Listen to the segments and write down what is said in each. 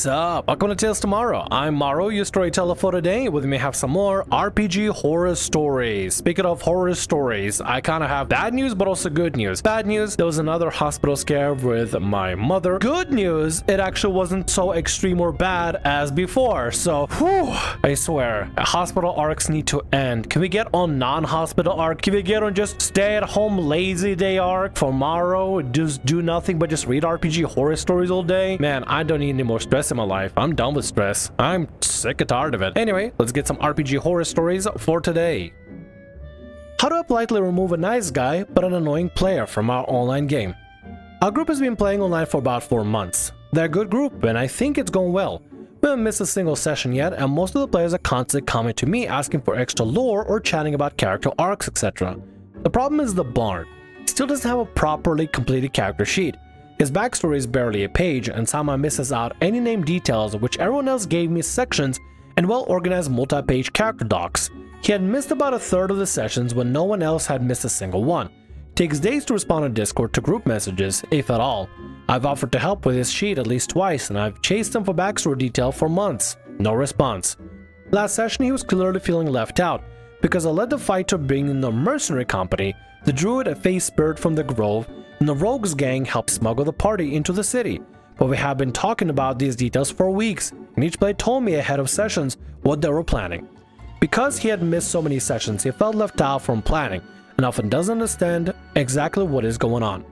up? Welcome to Tales Tomorrow. I'm Morrow, your storyteller for today. With me I have some more RPG horror stories. Speaking of horror stories, I kind of have bad news but also good news. Bad news, there was another hospital scare with my mother. Good news, it actually wasn't so extreme or bad as before. So, whew, I swear, hospital arcs need to end. Can we get on non-hospital arc? Can we get on just stay at home lazy day arc for Morrow? Just do nothing but just read RPG horror stories all day? Man, I don't need any more stress in my life. I'm done with stress. I'm sick and tired of it. Anyway, let's get some RPG horror stories for today. How to politely remove a nice guy but an annoying player from our online game. Our group has been playing online for about 4 months. They're a good group and I think it's going well. We haven't missed a single session yet and most of the players are constantly coming to me asking for extra lore or chatting about character arcs, etc. The problem is the Bard. He still doesn't have a properly completed character sheet. His backstory is barely a page and somehow misses out any name details which everyone else gave me sections and well-organized multi-page character docs. He had missed about a third of the sessions when no one else had missed a single one. It takes days to respond on Discord to group messages, if at all. I've offered to help with his sheet at least twice and I've chased him for backstory detail for months. No response. Last session he was clearly feeling left out because I led the fight to bring in the mercenary company, the druid, a face spirit from the grove, and the rogues gang helped smuggle the party into the city. But we have been talking about these details for weeks, and each player told me ahead of sessions what they were planning. Because he had missed so many sessions, he felt left out from planning, and often doesn't understand exactly what is going on.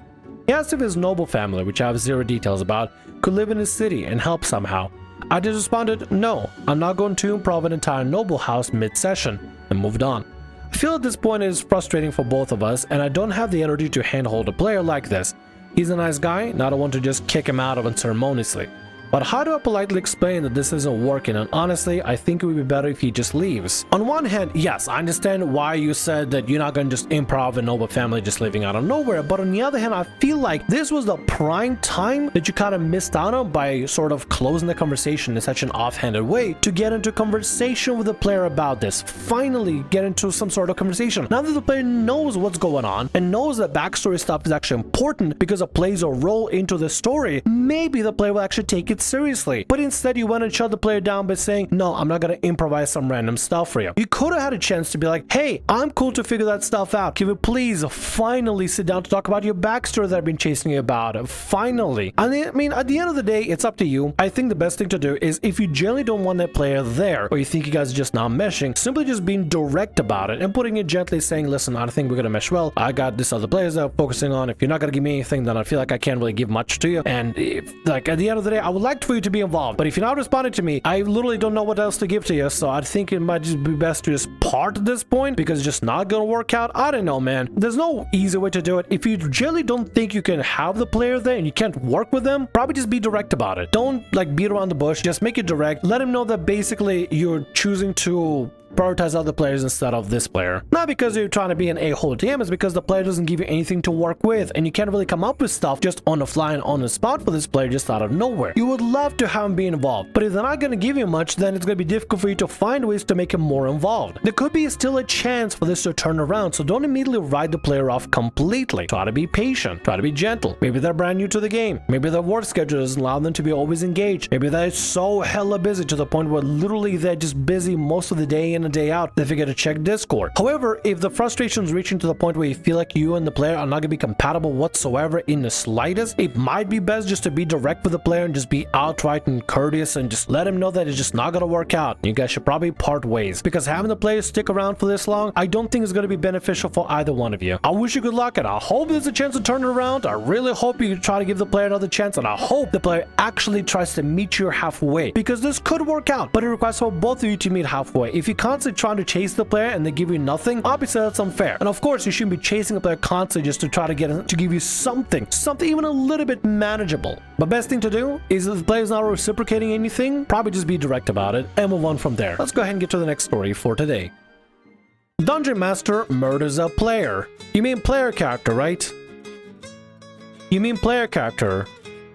He asked if his noble family, which I have zero details about, could live in his city and help somehow. I just responded, no, I'm not going to improv an entire noble house mid-session, and moved on. I feel at this point it is frustrating for both of us and I don't have the energy to handhold a player like this. He's a nice guy and I don't want to just kick him out of unceremoniously. But how do I politely explain that this isn't working, and honestly, I think it would be better if he just leaves. On one hand, yes, I understand why you said that you're not going to just improv a noble family just living out of nowhere, but on the other hand, I feel like this was the prime time that you kind of missed out on by sort of closing the conversation in such an offhanded way to get into conversation with the player about this. Finally get into some sort of conversation. Now that the player knows what's going on and knows that backstory stuff is actually important because it plays a role into the story, maybe the player will actually take it seriously. But instead you went and shut the player down by saying, no, I'm not gonna improvise some random stuff for you. You could have had a chance to be like, hey, I'm cool to figure that stuff out. Can we please finally sit down to talk about your backstory that I've been chasing you about? Finally. I mean, at the end of the day, it's up to you. I think the best thing to do is if you generally don't want that player there, or you think you guys are just not meshing, simply just being direct about it and putting it gently saying, listen, I don't think we're gonna mesh well. I got this other players that I'm focusing on. If you're not gonna give me anything, then I feel like I can't really give much to you. And if, like, at the end of the day, I would like for you to be involved, but if you're not responding to me, I literally don't know what else to give to you, so I think it might just be best to just part at this point because it's just not gonna work out. I don't know, man. There's no easy way to do it. If you generally don't think you can have the player there and you can't work with them, probably just be direct about it. Don't like beat around the bush, just make it direct. Let him know that basically you're choosing to prioritize other players instead of this player. Not because you're trying to be an a-hole DM, it's because the player doesn't give you anything to work with and you can't really come up with stuff just on the fly and on the spot for this player just out of nowhere. You would love to have him be involved, but if they're not going to give you much, then it's going to be difficult for you to find ways to make him more involved. There could be still a chance for this to turn around, so don't immediately write the player off completely. Try to be patient, try to be gentle. Maybe they're brand new to the game. Maybe their work schedule doesn't allow them to be always engaged. Maybe they're so hella busy to the point where literally they're just busy most of the day in and day out. They forget to check Discord. However, if the frustration is reaching to the point where you feel like you and the player are not going to be compatible whatsoever in the slightest, it might be best just to be direct with the player and just be outright and courteous and just let him know that it's just not going to work out. You guys should probably part ways because having the player stick around for this long, I don't think is going to be beneficial for either one of you. I wish you good luck and I hope there's a chance to turn it around. I really hope you try to give the player another chance and I hope the player actually tries to meet you halfway because this could work out, but it requires for both of you to meet halfway. If you're constantly trying to chase the player and they give you nothing, obviously that's unfair. And of course, you shouldn't be chasing a player constantly just to try to get to give you something even a little bit manageable. But best thing to do is if the player's not reciprocating anything, probably just be direct about it and move on from there. Let's go ahead and get to the next story for today. Dungeon Master murders a player. You mean player character, right? You mean player character,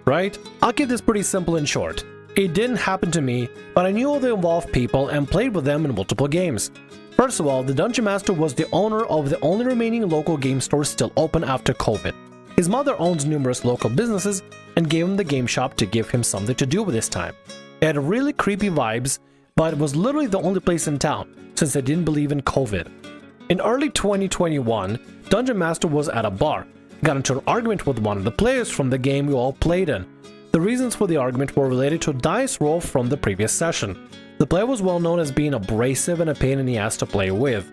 right? I'll keep this pretty simple and short. It didn't happen to me, but I knew all the involved people and played with them in multiple games. First of all, the Dungeon Master was the owner of the only remaining local game store still open after COVID. His mother owns numerous local businesses and gave him the game shop to give him something to do with his time. It had really creepy vibes, but it was literally the only place in town, since they didn't believe in COVID. In early 2021, Dungeon Master was at a bar, got into an argument with one of the players from the game we all played in. The reasons for the argument were related to a dice roll from the previous session. The player was well known as being abrasive and a pain in the ass to play with.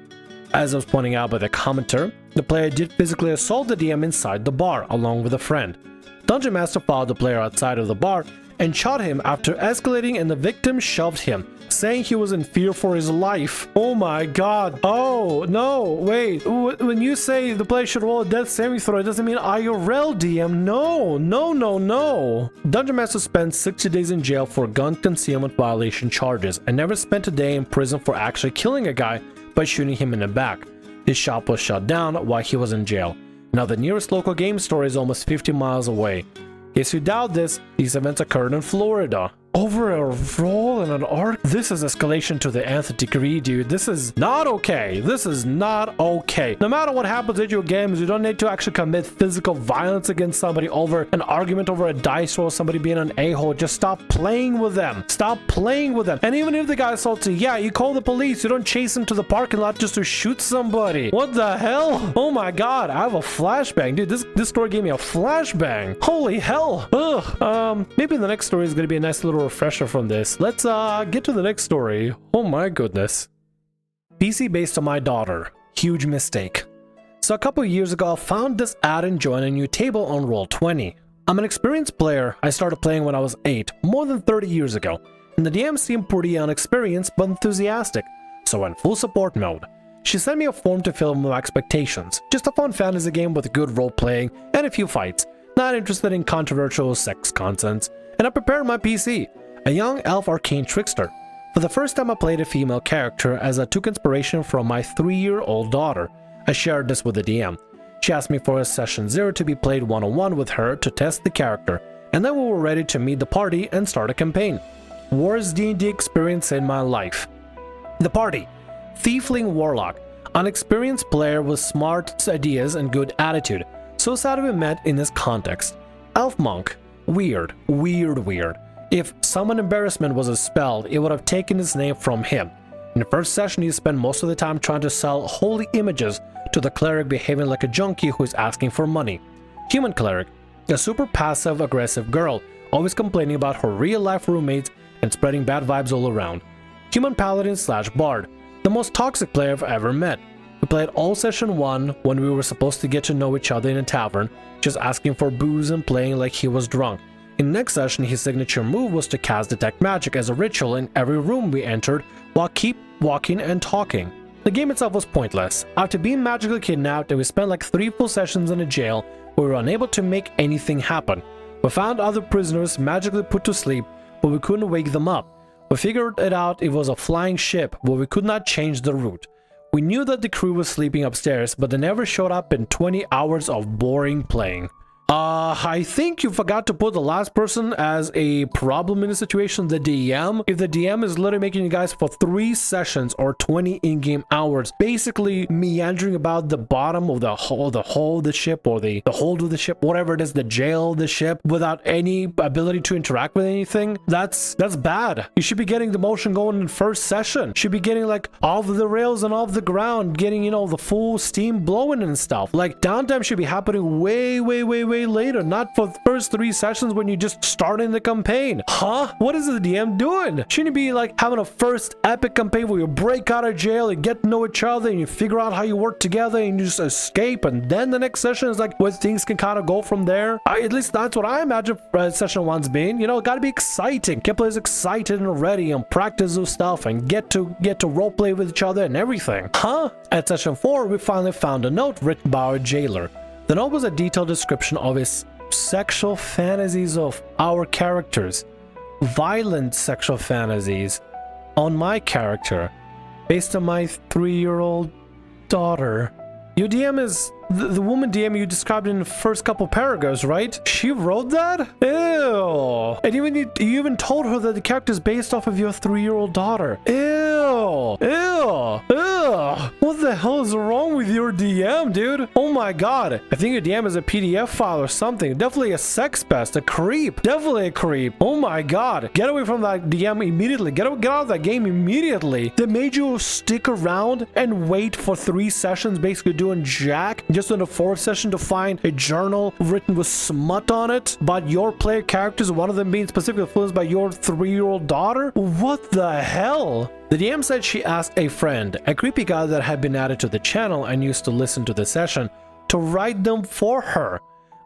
As I was pointing out by the commenter, the player did physically assault the DM inside the bar, along with a friend. Dungeon Master followed the player outside of the bar and shot him after escalating, and the victim shoved him, saying he was in fear for his life. Oh my god. Oh, no, wait. When you say the player should roll a death saving throw, it doesn't mean IRL DM. No, no, no, no. Dungeon Master spent 60 days in jail for gun concealment violation charges and never spent a day in prison for actually killing a guy by shooting him in the back. His shop was shut down while he was in jail. Now the nearest local game store is almost 50 miles away. In case you doubt this, these events occurred in Florida. Over a roll and an arc? This is escalation to the nth degree, dude. This is not okay. This is not okay. No matter what happens in your games, you don't need to actually commit physical violence against somebody over an argument over a dice roll, somebody being an a-hole. Just stop playing with them. Stop playing with them. And even if the guy assaults you, yeah, you call the police. You don't chase him to the parking lot just to shoot somebody. What the hell? Oh my god, I have a flashbang. Dude, this story gave me a flashbang. Holy hell. Ugh. Maybe the next story is gonna be a nice little refresher from this. Let's get to the next story. Oh my goodness. PC based on my daughter. Huge mistake. So a couple years ago, I found this ad and joined a new table on Roll20. I'm an experienced player. I started playing when I was 8, more than 30 years ago, and the DM seemed pretty unexperienced but enthusiastic, so I went full support mode. She sent me a form to fill my expectations. Just a fun fantasy game with good role playing and a few fights. Not interested in controversial sex content. And I prepared my PC, a young elf arcane trickster. For the first time I played a female character, as I took inspiration from my 3-year-old daughter. I shared this with the DM. She asked me for a session 0 to be played one-on-one with her to test the character, and then we were ready to meet the party and start a campaign. Worst D&D experience in my life. The party. Thiefling Warlock, an experienced player with smart ideas and good attitude. So sad we met in this context. Elf Monk. Weird. If Summon Embarrassment was a spell, it would have taken its name from him. In the first session, you spend most of the time trying to sell holy images to the cleric behaving like a junkie who is asking for money. Human Cleric, a super passive aggressive girl, always complaining about her real life roommates and spreading bad vibes all around. Human Paladin / Bard, the most toxic player I've ever met. We played all session 1 when we were supposed to get to know each other in a tavern, just asking for booze and playing like he was drunk. In the next session, his signature move was to cast Detect Magic as a ritual in every room we entered while keep walking and talking. The game itself was pointless. After being magically kidnapped and we spent like 3 full sessions in a jail, we were unable to make anything happen. We found other prisoners magically put to sleep, but we couldn't wake them up. We figured it out, it was a flying ship, but we could not change the route. We knew that the crew was sleeping upstairs, but they never showed up in 20 hours of boring playing. I think you forgot to put the last person as a problem in the situation, the DM. If the DM is literally making you guys for 3 sessions or 20 in-game hours, basically meandering about the bottom of the hull of the ship, or the hold of the ship, whatever it is, the jail of the ship, without any ability to interact with anything, that's bad. You should be getting the motion going in first session. You should be getting like off the rails and off the ground, getting, you know, the full steam blowing and stuff. Like downtime should be happening way later, not for the first 3 sessions when you just starting the campaign. Huh? What is the DM doing? Shouldn't it be like having a first epic campaign where you break out of jail, you get to know each other, and you figure out how you work together, and you just escape, and then the next session is like where things can kind of go from there? At least that's what I imagine session 1's being. You know, it gotta be exciting. Get players excited and ready and practice those stuff and get to roleplay with each other and everything. Huh? At session 4, we finally found a note written by our jailer. The note was a detailed description of his sexual fantasies of our characters. Violent sexual fantasies on my character, based on my 3-year-old daughter. Your DM is the woman DM you described in the first couple paragraphs, right? She wrote that? Ew. And you even told her that the character is based off of your 3-year-old daughter. Ew. Ew. Ew. What the hell is wrong with your DM, dude? Oh my god. I think your DM is a PDF file or something. Definitely a sex pest, a creep. Definitely a creep. Oh my god. Get away from that DM immediately. Get out of that game immediately. They made you stick around and wait for 3 sessions, basically doing jack, just in the 4th session to find a journal written with smut on it, but your player characters, one of them being specifically influenced by your 3-year-old daughter? What the hell? The DM said she asked a friend, a creepy guy that had been added to the channel and used to listen to the session, to write them for her.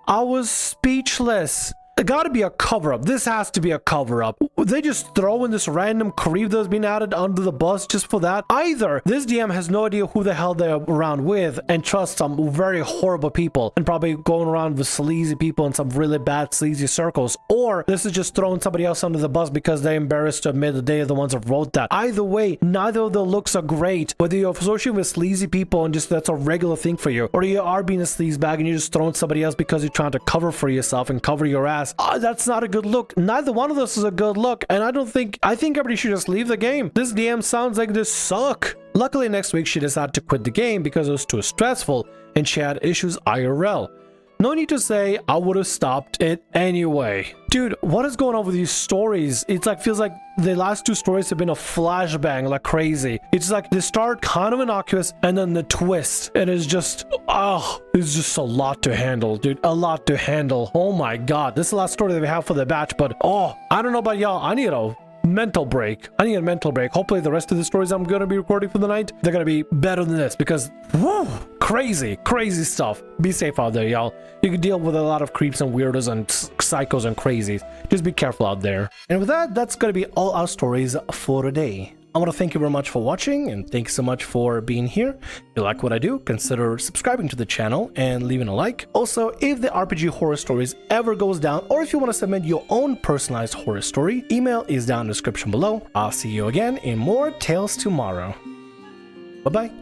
I was speechless. It gotta be a cover-up. This has to be a cover-up. They just throw in this random creep that's been added under the bus just for that. Either this DM has no idea who the hell they're around with and trusts some very horrible people and probably going around with sleazy people in some really bad sleazy circles, or this is just throwing somebody else under the bus because they're embarrassed to admit that they are the ones that wrote that. Either way, neither of the looks are great. Whether you're associating with sleazy people and just that's a regular thing for you, or you are being a sleazebag and you're just throwing somebody else because you're trying to cover for yourself and cover your ass. That's not a good look. Neither one of us is a good look, and I think everybody should just leave the game. This DM sounds like this suck. Luckily, next week she decided to quit the game because it was too stressful and she had issues IRL. No need to say, I would have stopped it anyway. Dude, what is going on with these stories? It's like, feels like the last 2 stories have been a flashbang like crazy. It's like they start kind of innocuous and then the twist. It is just, it's just a lot to handle, dude. A lot to handle. Oh my god. This is the last story that we have for the batch, but I don't know about y'all. I need a mental break. Hopefully the rest of the stories I'm gonna be recording for the night, they're gonna be better than this because woo, crazy stuff. Be safe out there, y'all. You can deal with a lot of creeps and weirdos and psychos and crazies. Just be careful out there. And with that, that's gonna be all our stories for today. I want to thank you very much for watching, and thanks so much for being here. If you like what I do, consider subscribing to the channel and leaving a like. Also, if the RPG Horror Stories ever goes down, or if you want to submit your own personalized horror story, email is down in the description below. I'll see you again in more Tales tomorrow. Bye-bye.